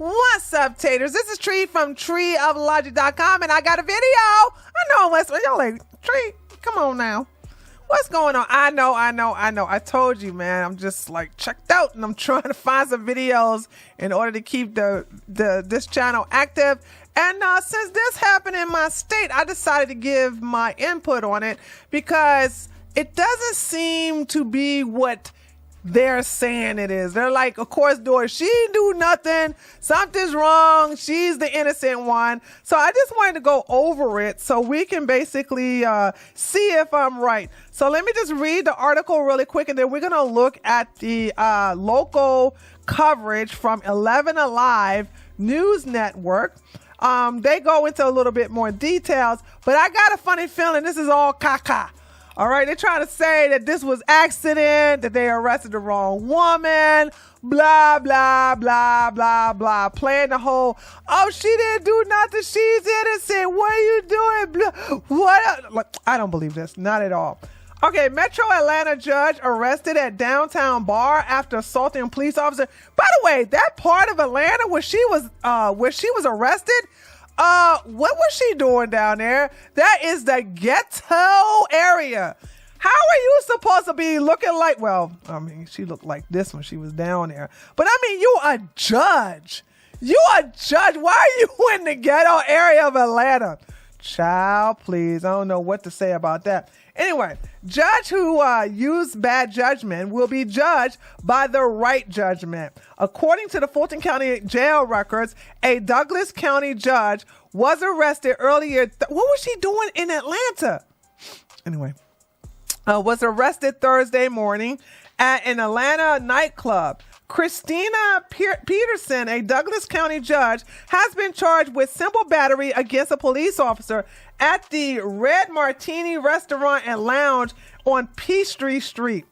What's up, taters? This is Tree from treeoflogic.com, and I got a video. I know, y'all like, Tree, come on now. What's going on? I know. I told you, man. I'm just like checked out, and I'm trying to find some videos in order to keep this channel active. And since this happened in my state, I decided to give my input on it because it doesn't seem to be what they're saying it is. They're like, of course, Doris, she didn't do nothing. Something's wrong. She's the innocent one. So I just wanted to go over it so we can basically see if I'm right. So let me just read the article really quick, and then we're going to look at the local coverage from 11 Alive News Network. They go into a little bit more details, but I got a funny feeling this is all caca. All right, they're trying to say that this was accident, that they arrested the wrong woman, blah, blah, blah, blah, blah, playing the whole, oh, she didn't do nothing, she's innocent, what are you doing, blah, what? Like, I don't believe this, not at all. Okay, Metro Atlanta judge arrested at downtown bar after assaulting a police officer. By the way, that part of Atlanta where she was arrested, what was she doing down there? That is the Ghetto area. How are you supposed to be looking like, well, I mean, she looked like this when she was down there. But I mean, you a judge. You a judge. Why are you in the ghetto area of Atlanta? Child, please. I don't know what to say about that. Anyway, judge who used bad judgment will be judged by the right judgment. According to the Fulton County jail records, a Douglas County judge was arrested earlier. What was she doing in Atlanta? Anyway, was arrested Thursday morning at an Atlanta nightclub. Christina Peterson, a Douglas County judge, has been charged with simple battery against a police officer at the Red Martini restaurant and lounge on Peachtree Street.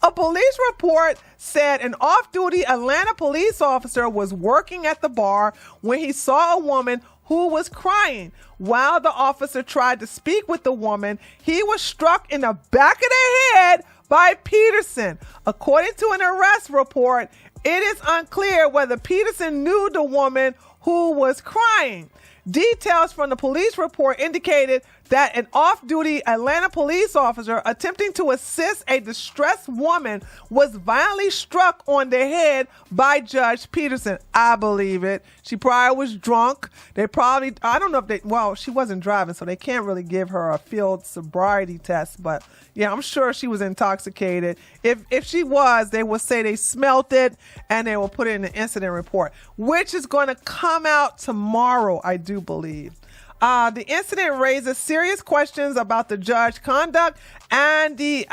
A police report said an off-duty Atlanta police officer was working at the bar when he saw a woman who was crying. While the officer tried to speak with the woman, he was struck in the back of the head by Peterson. According to an arrest report, it is unclear whether Peterson knew the woman who was crying. Details from the police report indicated that an off-duty Atlanta police officer attempting to assist a distressed woman was violently struck on the head by Judge Peterson. I believe it. She probably was drunk. They probably, I don't know if well, she wasn't driving, so they can't really give her a field sobriety test, but yeah, I'm sure she was intoxicated. If she was, they will say they smelt it and they will put it in the incident report, which is going to come out tomorrow, I do believe. The incident raises serious questions about the judge's conduct and the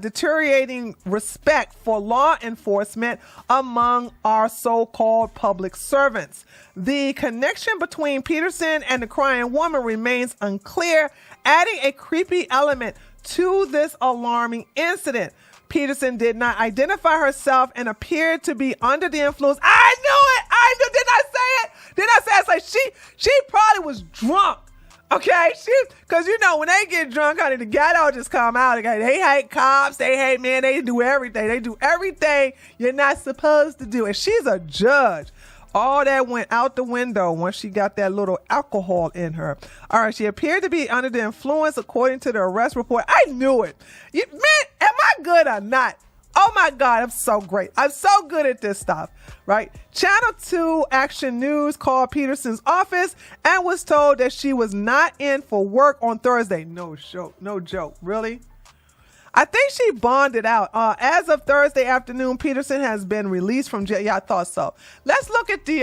deteriorating respect for law enforcement among our so-called public servants. The connection between Peterson and the crying woman remains unclear, adding a creepy element to this alarming incident. Peterson did not identify herself and appeared to be under the influence. I knew it. Did I say it? It's like she probably was drunk. Okay, because you know when they get drunk, honey, the ghetto just come out. Okay, they hate cops. They hate men. They do everything. They do everything you're not supposed to do. And she's a judge. All that went out the window once she got that little alcohol in her. All right, she appeared to be under the influence, according to the arrest report. I knew it. Man, am I good or not? Oh my God, I'm so great. I'm so good at this stuff, right? Channel 2 Action News called Peterson's office and was told that she was not in for work on Thursday. No joke. Really? I think she bonded out. As of Thursday afternoon, Peterson has been released from jail. Yeah, I thought so. Let's look at the...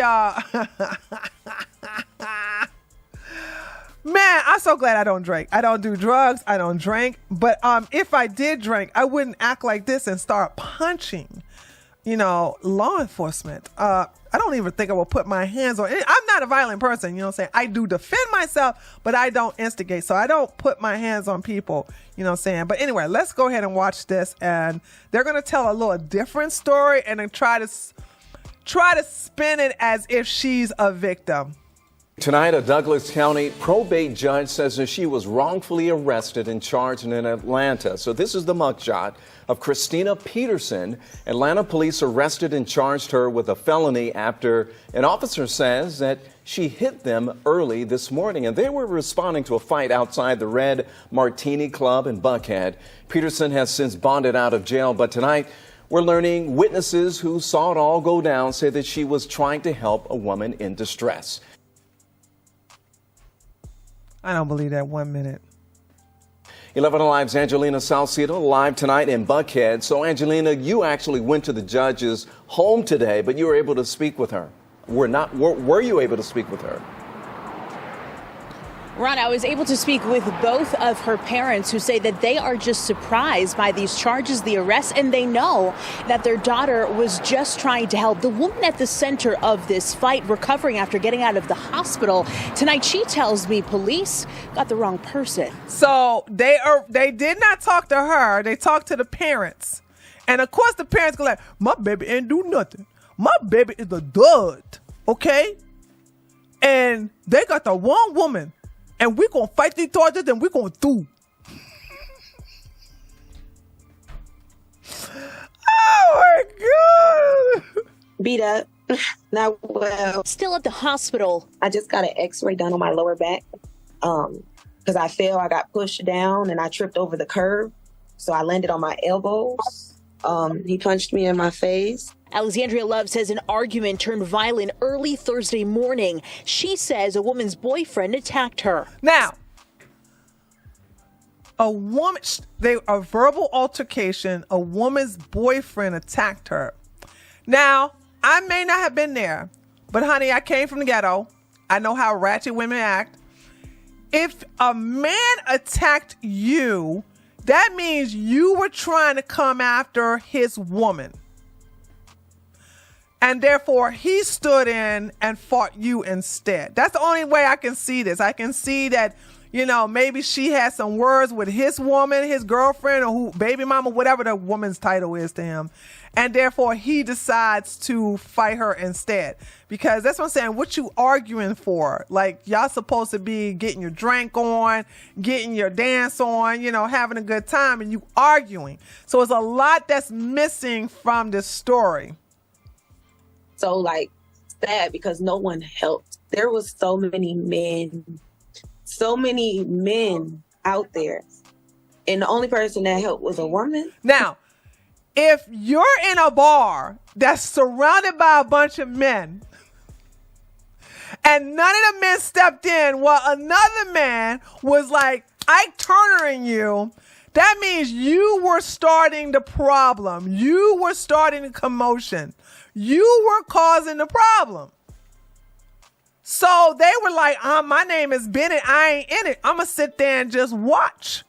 Man, I'm so glad I don't drink. I don't do drugs. I don't drink. But if I did drink, I wouldn't act like this and start punching, law enforcement. I don't even think I will put my hands on it. I'm not a violent person, you know what I'm saying? I do defend myself, but I don't instigate. So I don't put my hands on people, you know what I'm saying? But anyway, let's go ahead and watch this. And they're going to tell a little different story and then try to spin it as if she's a victim. Tonight, a Douglas County probate judge says that she was wrongfully arrested and charged in Atlanta. So this is the mugshot of Christina Peterson. Atlanta police arrested and charged her with a felony after an officer says that she hit them early this morning, and they were responding to a fight outside the Red Martini Club in Buckhead. Peterson has since bonded out of jail, but tonight we're learning witnesses who saw it all go down say that she was trying to help a woman in distress. I don't believe that 1 minute. 11 Alive's Angelina Salcedo live tonight in Buckhead. So, Angelina, you actually went to the judge's home today, but you were able to speak with her. Were you able to speak with her? Ron, I was able to speak with both of her parents who say that they are just surprised by these charges, the arrest, and they know that their daughter was just trying to help. The woman at the center of this fight, recovering after getting out of the hospital tonight, she tells me police got the wrong person. So they did not talk to her. They talked to the parents. And of course the parents go like, my baby ain't do nothing. My baby is a dud. Okay? And they got the wrong woman. And we're going to fight these charges and we're going to do. Oh, my God. Beat up. Not well. Still at the hospital. I just got an x-ray done on my lower back because I fell. I got pushed down and I tripped over the curb. So I landed on my elbows. He punched me in my face. Alexandria Love says an argument turned violent early Thursday morning. She says a woman's boyfriend attacked her. Now, a verbal altercation, a woman's boyfriend attacked her. Now, I may not have been there, but honey, I came from the ghetto. I know how ratchet women act. If a man attacked you, that means you were trying to come after his woman. And therefore, he stood in and fought you instead. That's the only way I can see this. I can see that, maybe she had some words with his woman, his girlfriend, or baby mama, whatever the woman's title is to him. And therefore, he decides to fight her instead. Because that's what I'm saying. What you arguing for? Like, y'all supposed to be getting your drink on, getting your dance on, having a good time, and you arguing. So it's a lot that's missing from this story. So, sad because no one helped. There was so many men out there. And the only person that helped was a woman. Now, if you're in a bar that's surrounded by a bunch of men and none of the men stepped in while another man was like Ike Turnering you, that means you were starting the problem. You were starting the commotion. You were causing the problem. So they were like, my name is Bennett. I ain't in it. I'm going to sit there and just watch.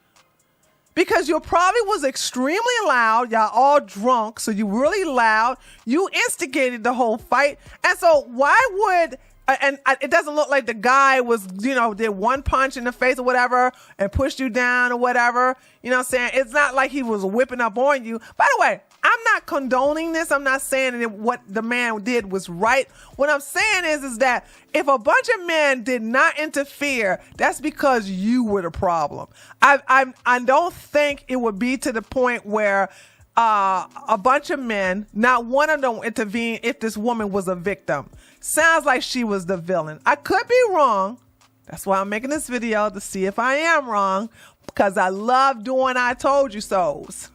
Because you probably was extremely loud. Y'all all drunk. So you really loud. You instigated the whole fight. And so why would... And it doesn't look like the guy was, did one punch in the face or whatever and pushed you down or whatever. You know what I'm saying? It's not like he was whipping up on you. By the way, I'm not condoning this. I'm not saying that what the man did was right. What I'm saying is that if a bunch of men did not interfere, that's because you were the problem. I don't think it would be to the point where a bunch of men, not one of them intervened if this woman was a victim. Sounds like she was the villain. I could be wrong. That's why I'm making this video, to see if I am wrong, because I love doing I told you so's.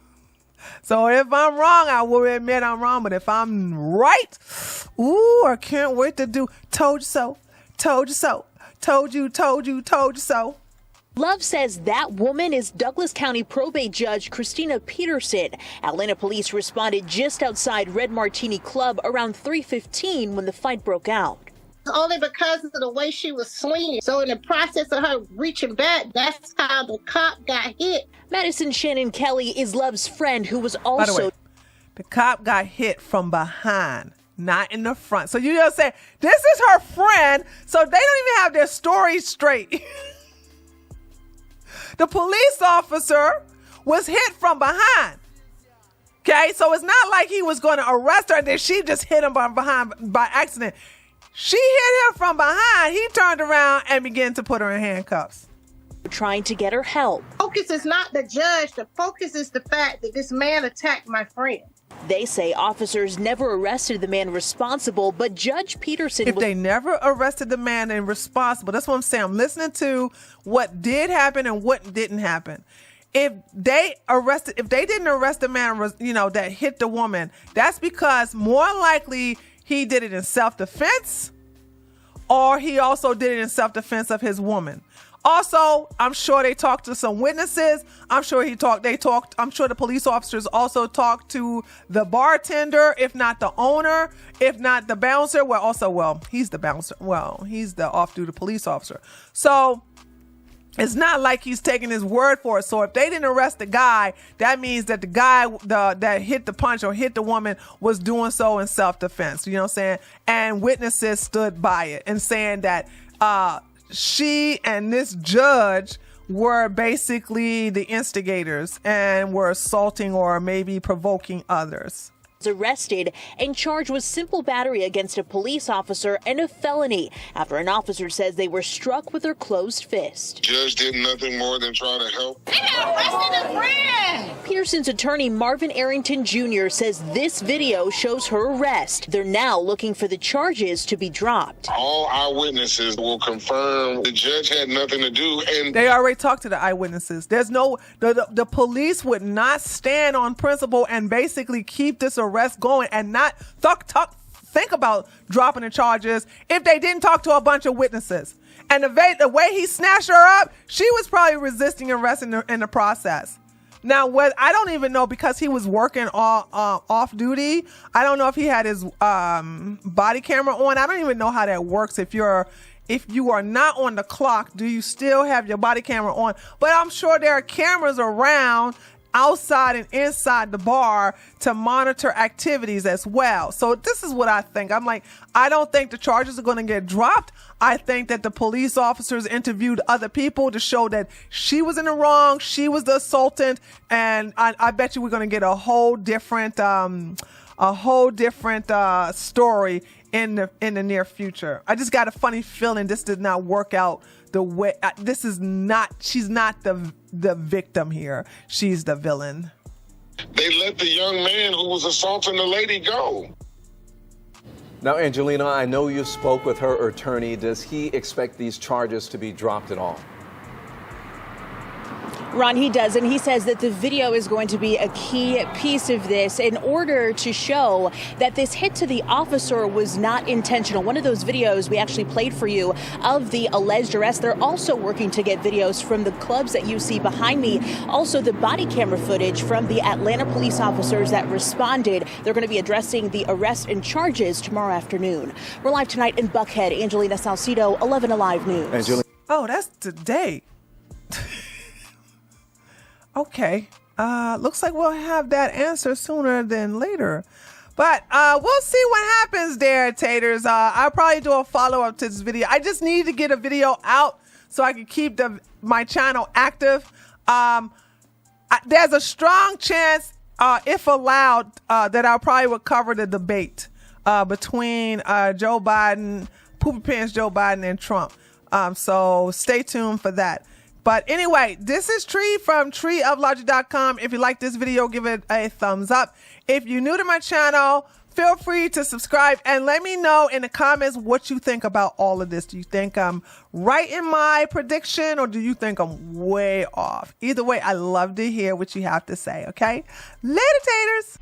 So if I'm wrong, I will admit I'm wrong. But if I'm right, I can't wait to do told you so, told you so, told you so. Love says that woman is Douglas County probate judge Christina Peterson. Atlanta police responded just outside Red Martini Club around 3:15 when the fight broke out. Only because of the way she was swinging. So in the process of her reaching back, that's how the cop got hit. Madison Shannon Kelly is Love's friend who was also... By the way, the cop got hit from behind, not in the front. So you just say, this is her friend, so they don't even have their story straight. The police officer was hit from behind. Okay, so it's not like he was going to arrest her and then she just hit him by behind by accident. She hit him from behind. He turned around and began to put her in handcuffs. Trying to get her help. Focus is not the judge. The focus is the fact that this man attacked my friend. They say officers never arrested the man responsible, but Judge Peterson... If they never arrested the man and responsible, that's what I'm saying. I'm listening to what did happen and what didn't happen. If they didn't arrest the man, that hit the woman, that's because more likely he did it in self-defense, or he also did it in self-defense of his woman. Also, I'm sure they talked to some witnesses. I'm sure I'm sure the police officers also talked to the bartender, if not the owner, if not the bouncer. He's the bouncer. He's the off-duty police officer. So it's not like he's taking his word for it. So if they didn't arrest the guy, that means that the guy that hit the punch or hit the woman was doing so in self-defense. You know what I'm saying? And witnesses stood by it and saying that she and this judge were basically the instigators and were assaulting or maybe provoking others. Arrested and charged with simple battery against a police officer and a felony after an officer says they were struck with their closed fist. Judge did nothing more than try to help. They got arrested a friend. Peterson's attorney Marvin Arrington Jr. says this video shows her arrest. They're now looking for the charges to be dropped. All eyewitnesses will confirm the judge had nothing to do, and they already talked to the eyewitnesses. There's no the police would not stand on principle and basically keep this arrest going and not think about dropping the charges if they didn't talk to a bunch of witnesses. And the way he snatched her up, she was probably resisting arrest in the process. Now, I don't even know, because he was working off duty. I don't know if he had his body camera on. I don't even know how that works. If you are not on the clock, do you still have your body camera on? But I'm sure there are cameras around outside and inside the bar to monitor activities as well. So this is what I think. I'm like, I don't think the charges are going to get dropped. I think that the police officers interviewed other people to show that she was in the wrong, she was the assaultant, and I bet you we're going to get a whole different story in the near future. I just got a funny feeling this did not work out the way. She's not the victim here. She's the villain. they let the young man who was assaulting the lady go. Now, Angelina, I know you spoke with her attorney. Does he expect these charges to be dropped at all? Ron, he does, and he says that the video is going to be a key piece of this in order to show that this hit to the officer was not intentional. One of those videos we actually played for you of the alleged arrest. They're also working to get videos from the clubs that you see behind me. Also, the body camera footage from the Atlanta police officers that responded. They're going to be addressing the arrest and charges tomorrow afternoon. We're live tonight in Buckhead. Angelina Salcido, 11 Alive News. Oh, that's today. Okay. Looks like we'll have that answer sooner than later. But we'll see what happens there, taters. I'll probably do a follow-up to this video. I just need to get a video out so I can keep my channel active. There's a strong chance, if allowed, that I probably will cover the debate between Joe Biden, Poopy Pants Joe Biden, and Trump. So stay tuned for that. But anyway, this is Tree from treeoflogic.com. If you like this video, give it a thumbs up. If you're new to my channel, feel free to subscribe and let me know in the comments what you think about all of this. Do you think I'm right in my prediction, or do you think I'm way off? Either way, I love to hear what you have to say, okay? Later, taters.